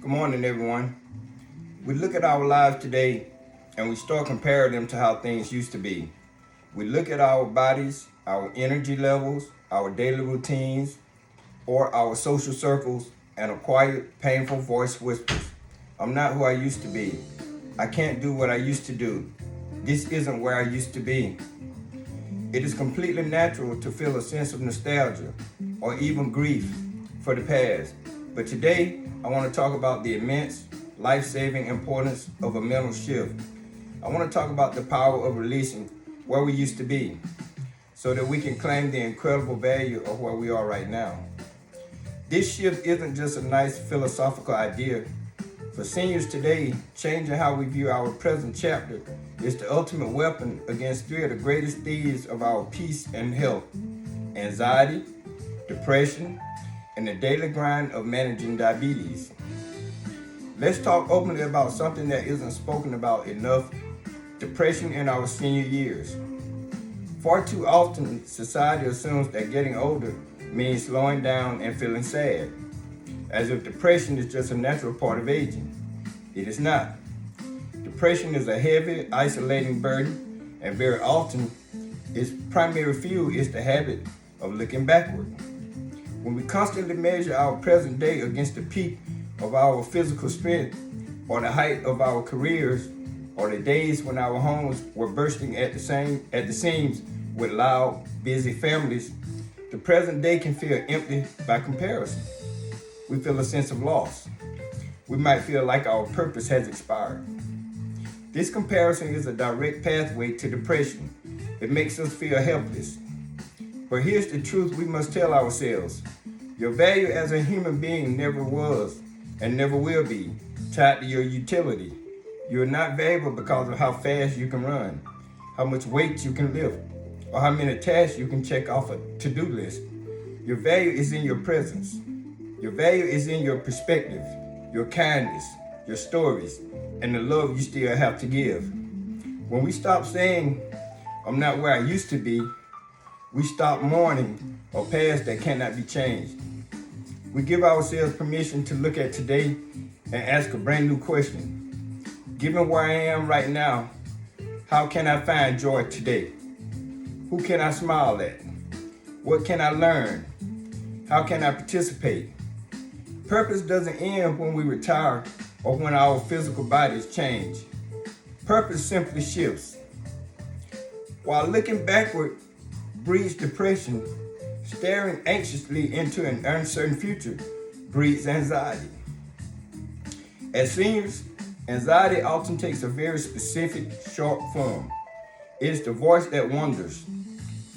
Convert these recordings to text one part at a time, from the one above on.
Good morning, everyone. We look at our lives today and we start comparing them to how things used to be. We look at our bodies, our energy levels, our daily routines, or our social circles, and a quiet, painful voice whispers, I'm not who I used to be. I can't do what I used to do. This isn't where I used to be. It is completely natural to feel a sense of nostalgia or even grief for the past. But today, I want to talk about the immense, life saving importance of a mental shift. I want to talk about the power of releasing where we used to be so that we can claim the incredible value of where we are right now. This shift isn't just a nice philosophical idea. For seniors today, changing how we view our present chapter is the ultimate weapon against three of the greatest thieves of our peace and health: anxiety, depression, and the daily grind of managing diabetes. Let's talk openly about something that isn't spoken about enough: depression in our senior years. Far too often, society assumes that getting older means slowing down and feeling sad, as if depression is just a natural part of aging. It is not. Depression is a heavy, isolating burden, and very often its primary fuel is the habit of looking backward. When we constantly measure our present day against the peak of our physical strength, or the height of our careers, or the days when our homes were bursting at the seams with loud, busy families, the present day can feel empty by comparison. We feel a sense of loss. We might feel like our purpose has expired. This comparison is a direct pathway to depression. It makes us feel helpless. But here's the truth we must tell ourselves: your value as a human being never was and never will be tied to your utility. You're not valuable because of how fast you can run, how much weight you can lift, or how many tasks you can check off a to-do list. Your value is in your presence. Your value is in your perspective, your kindness, your stories, and the love you still have to give. When we stop saying, I'm not where I used to be, we stop mourning a past that cannot be changed. We give ourselves permission to look at today and ask a brand new question. Given where I am right now, how can I find joy today? Who can I smile at? What can I learn? How can I participate? Purpose doesn't end when we retire or when our physical bodies change. Purpose simply shifts. While looking backward breeds depression, staring anxiously into an uncertain future breeds anxiety. As seniors, anxiety often takes a very specific, short form. It is the voice that wonders,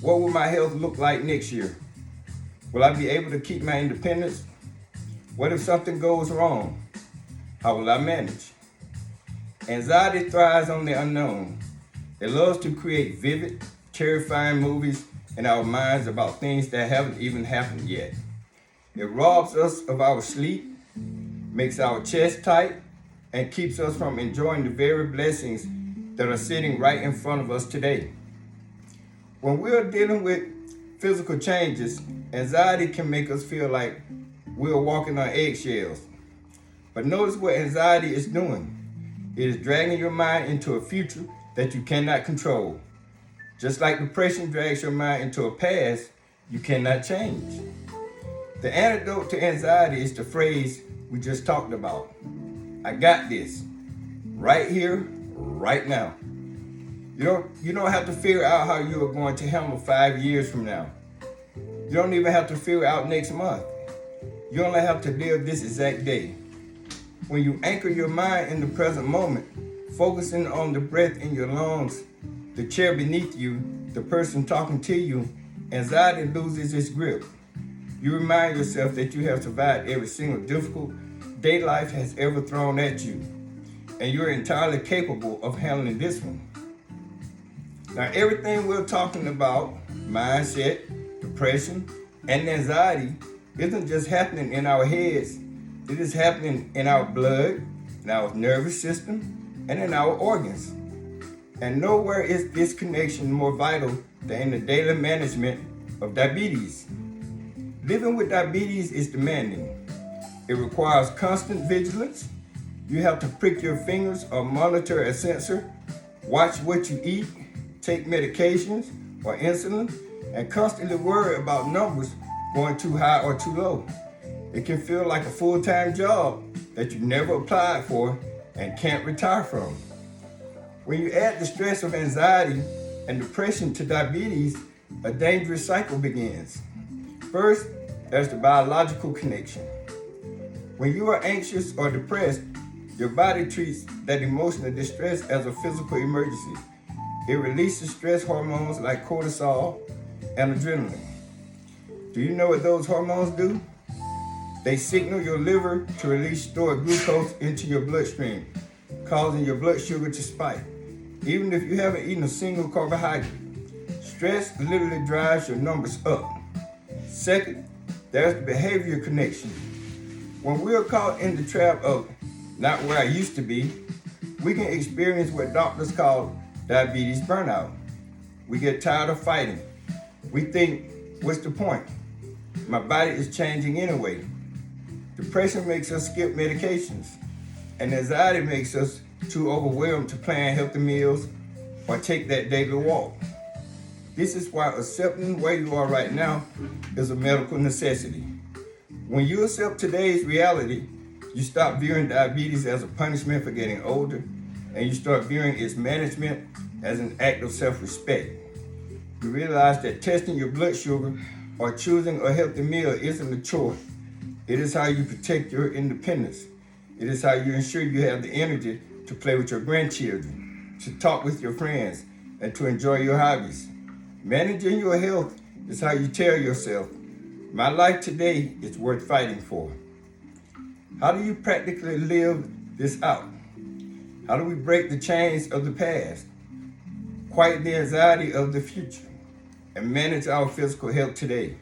what will my health look like next year? Will I be able to keep my independence? What if something goes wrong? How will I manage? Anxiety thrives on the unknown. It loves to create vivid, terrifying movies in our minds about things that haven't even happened yet. It robs us of our sleep, makes our chest tight, and keeps us from enjoying the very blessings that are sitting right in front of us today. When we're dealing with physical changes, anxiety can make us feel like we're walking on eggshells. But notice what anxiety is doing. It is dragging your mind into a future that you cannot control. Just like depression drags your mind into a past you cannot change. The antidote to anxiety is the phrase we just talked about: I got this, right here, right now. You don't have to figure out how you are going to handle 5 years from now. You don't even have to figure out next month. You only have to live this exact day. When you anchor your mind in the present moment, focusing on the breath in your lungs, the chair beneath you, the person talking to you, anxiety loses its grip. You remind yourself that you have survived every single difficult day life has ever thrown at you, and you're entirely capable of handling this one. Now, everything we're talking about, mindset, depression, and anxiety, isn't just happening in our heads. It is happening in our blood, in our nervous system, and in our organs. And nowhere is this connection more vital than in the daily management of diabetes. Living with diabetes is demanding. It requires constant vigilance. You have to prick your fingers or monitor a sensor, watch what you eat, take medications or insulin, and constantly worry about numbers going too high or too low. It can feel like a full-time job that you never applied for and can't retire from. When you add the stress of anxiety and depression to diabetes, a dangerous cycle begins. First, there's the biological connection. When you are anxious or depressed, your body treats that emotional distress as a physical emergency. It releases stress hormones like cortisol and adrenaline. Do you know what those hormones do? They signal your liver to release stored glucose into your bloodstream, causing your blood sugar to spike, even if you haven't eaten a single carbohydrate. Stress literally drives your numbers up. Second, there's the behavior connection. When we are caught in the trap of not where I used to be, we can experience what doctors call diabetes burnout. We get tired of fighting. We think, what's the point? My body is changing anyway. Depression makes us skip medications, and anxiety makes us too overwhelmed to plan healthy meals or take that daily walk. This is why accepting where you are right now is a medical necessity. When you accept today's reality, you stop viewing diabetes as a punishment for getting older, and you start viewing its management as an act of self-respect. You realize that testing your blood sugar or choosing a healthy meal isn't a chore. It is how you protect your independence. It is how you ensure you have the energy to play with your grandchildren, to talk with your friends, and to enjoy your hobbies. Managing your health is how you tell yourself, my life today is worth fighting for. How do you practically live this out? How do we break the chains of the past, quiet the anxiety of the future, and manage our physical health today?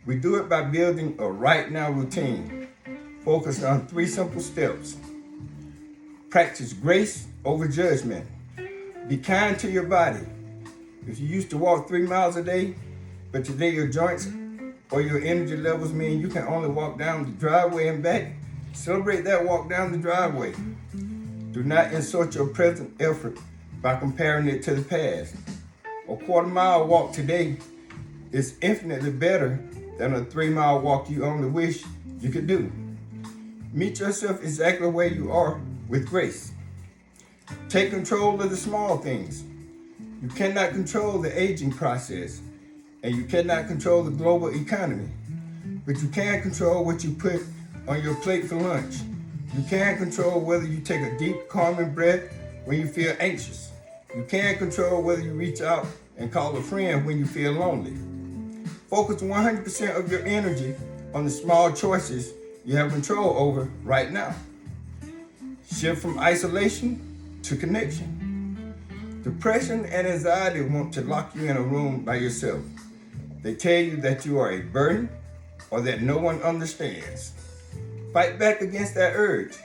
We do it by building a right now routine focused on 3 simple steps. Practice grace over judgment. Be kind to your body. If you used to walk 3 miles a day, but today your joints or your energy levels mean you can only walk down the driveway and back, celebrate that walk down the driveway. Do not insult your present effort by comparing it to the past. A quarter-mile walk today is infinitely better than a 3-mile walk you only wish you could do. Meet yourself exactly where you are with grace. Take control of the small things. You cannot control the aging process, and you cannot control the global economy, but you can control what you put on your plate for lunch. You can control whether you take a deep, calming breath when you feel anxious. You can control whether you reach out and call a friend when you feel lonely. Focus 100% of your energy on the small choices you have control over right now. Shift from isolation to connection. Depression and anxiety want to lock you in a room by yourself. They tell you that you are a burden or that no one understands. Fight back against that urge.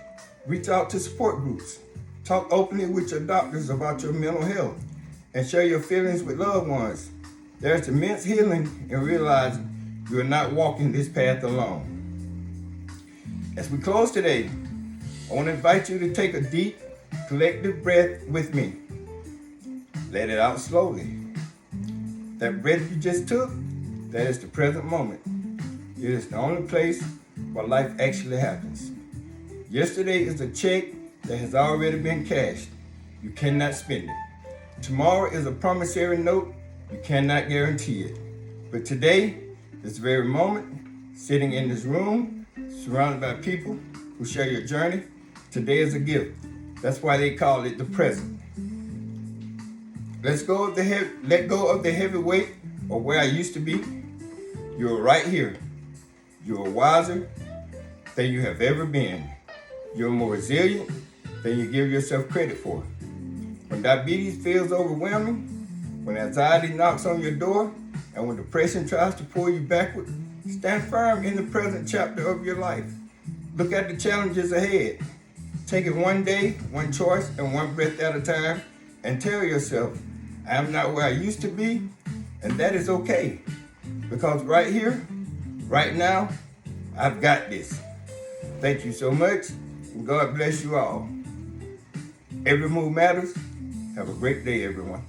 Reach out to support groups. Talk openly with your doctors about your mental health and share your feelings with loved ones. There's immense healing in realizing you are not walking this path alone. As we close today, I want to invite you to take a deep, collective breath with me. Let it out slowly. That breath you just took, that is the present moment. It is the only place where life actually happens. Yesterday is a check that has already been cashed. You cannot spend it. Tomorrow is a promissory note. You cannot guarantee it. But today, this very moment, sitting in this room, surrounded by people who share your journey, today is a gift. That's why they call it the present. Let go of the heavy weight of where I used to be. You're right here. You're wiser than you have ever been. You're more resilient than you give yourself credit for. When diabetes feels overwhelming, when anxiety knocks on your door, and when depression tries to pull you backward, stand firm in the present chapter of your life. Look at the challenges ahead. Take it one day, one choice, and one breath at a time, and tell yourself, I am not where I used to be, and that is okay. Because right here, right now, I've got this. Thank you so much, and God bless you all. Every move matters. Have a great day, everyone.